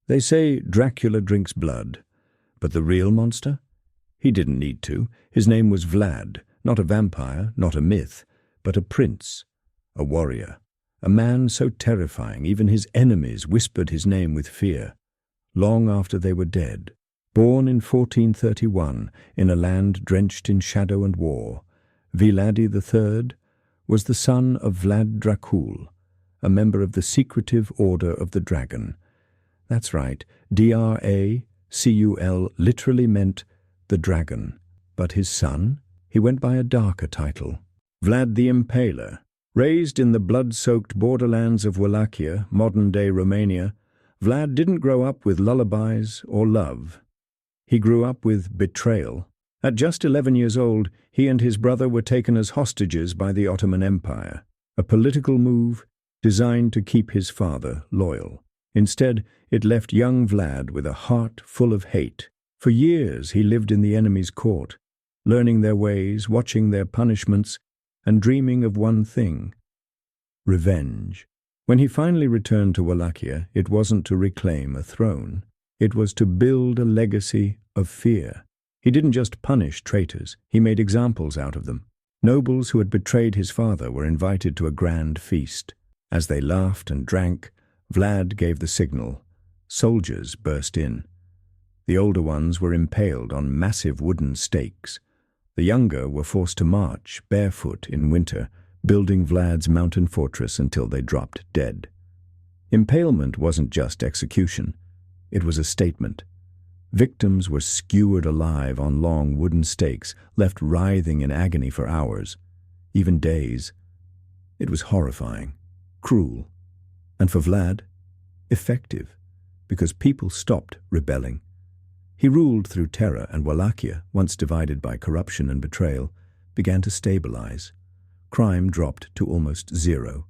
They say Dracula drinks blood, but the real monster? He didn't need to. His name was Vlad, not a vampire, not a myth, but a prince, a warrior, a man so terrifying even his enemies whispered his name with fear, long after they were dead. Born in 1431 in a land drenched in shadow and war, Vlad III was the son of Vlad Dracul, a member of the secretive Order of the Dragon. That's right, Dracul literally meant the dragon. But his son? He went by a darker title, Vlad the Impaler. Raised in the blood-soaked borderlands of Wallachia, modern-day Romania, Vlad didn't grow up with lullabies or love. He grew up with betrayal. At just 11 years old, he and his brother were taken as hostages by the Ottoman Empire, a political move designed to keep his father loyal. Instead, it left young Vlad with a heart full of hate. For years he lived in the enemy's court, learning their ways, watching their punishments, and dreaming of one thing: revenge. When he finally returned to Wallachia, it wasn't to reclaim a throne. It was to build a legacy of fear. He didn't just punish traitors, he made examples out of them. Nobles who had betrayed his father were invited to a grand feast. As they laughed and drank, Vlad gave the signal. Soldiers burst in. The older ones were impaled on massive wooden stakes. The younger were forced to march barefoot in winter, building Vlad's mountain fortress until they dropped dead. Impalement wasn't just execution. It was a statement. Victims were skewered alive on long wooden stakes, left writhing in agony for hours, even days. It was horrifying, cruel, and for Vlad, effective, because people stopped rebelling. He ruled through terror, and Wallachia, once divided by corruption and betrayal, began to stabilize. Crime dropped to almost zero.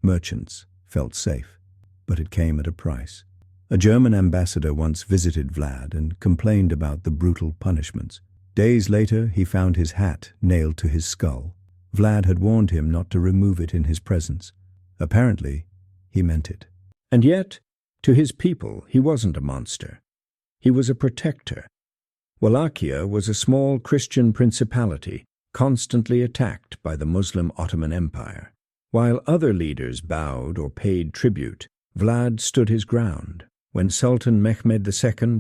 Merchants felt safe, but it came at a price. A German ambassador once visited Vlad and complained about the brutal punishments. Days later, he found his hat nailed to his skull. Vlad had warned him not to remove it in his presence. Apparently, he meant it. And yet, to his people, he wasn't a monster. He was a protector. Wallachia was a small Christian principality, constantly attacked by the Muslim Ottoman Empire. While other leaders bowed or paid tribute, Vlad stood his ground. When Sultan Mehmed II,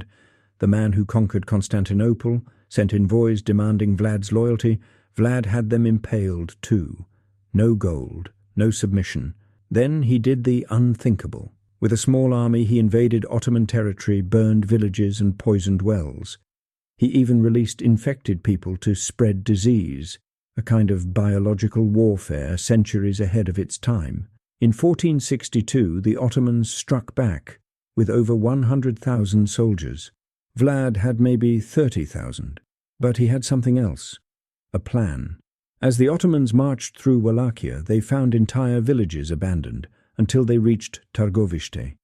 the man who conquered Constantinople, sent envoys demanding Vlad's loyalty, Vlad had them impaled too. No gold, no submission. Then he did the unthinkable. With a small army, he invaded Ottoman territory, burned villages, and poisoned wells. He even released infected people to spread disease, a kind of biological warfare centuries ahead of its time. In 1462, the Ottomans struck back with over 100,000 soldiers. Vlad had maybe 30,000, but he had something else, a plan. As the Ottomans marched through Wallachia, they found entire villages abandoned, until they reached Targoviste.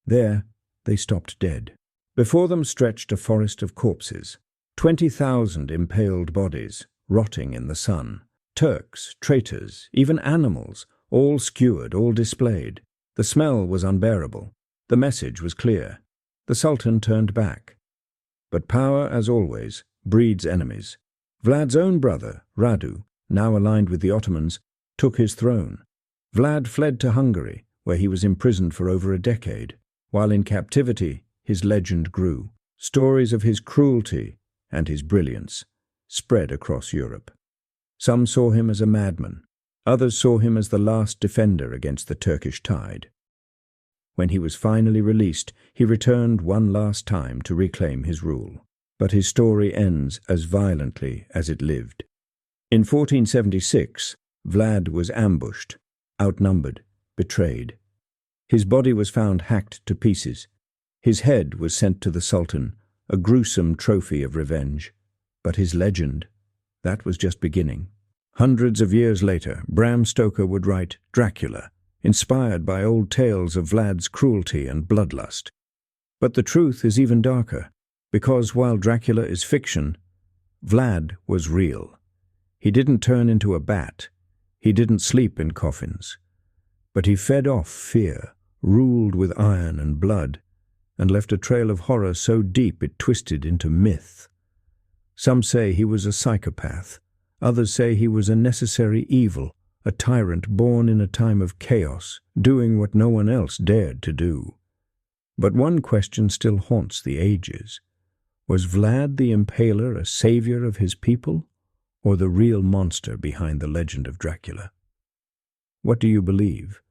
There, they stopped dead. Before them stretched a forest of corpses, 20,000 impaled bodies, rotting in the sun. Turks, traitors, even animals, all skewered, all displayed. The smell was unbearable. The message was clear. The Sultan turned back. But power, as always, breeds enemies. Vlad's own brother, Radu, now aligned with the Ottomans, took his throne. Vlad fled to Hungary, where he was imprisoned for over a decade. While in captivity, his legend grew. Stories of his cruelty and his brilliance spread across Europe. Some saw him as a madman. Others saw him as the last defender against the Turkish tide. When he was finally released, he returned one last time to reclaim his rule. But his story ends as violently as it lived. In 1476, Vlad was ambushed, outnumbered, betrayed. His body was found hacked to pieces. His head was sent to the Sultan, a gruesome trophy of revenge. But his legend, that was just beginning. Hundreds of years later, Bram Stoker would write Dracula, inspired by old tales of Vlad's cruelty and bloodlust. But the truth is even darker, because while Dracula is fiction, Vlad was real. He didn't turn into a bat. He didn't sleep in coffins. But he fed off fear, ruled with iron and blood, and left a trail of horror so deep it twisted into myth. Some say he was a psychopath. Others say he was a necessary evil, a tyrant born in a time of chaos, doing what no one else dared to do. But one question still haunts the ages. Was Vlad the Impaler a savior of his people, or the real monster behind the legend of Dracula? What do you believe?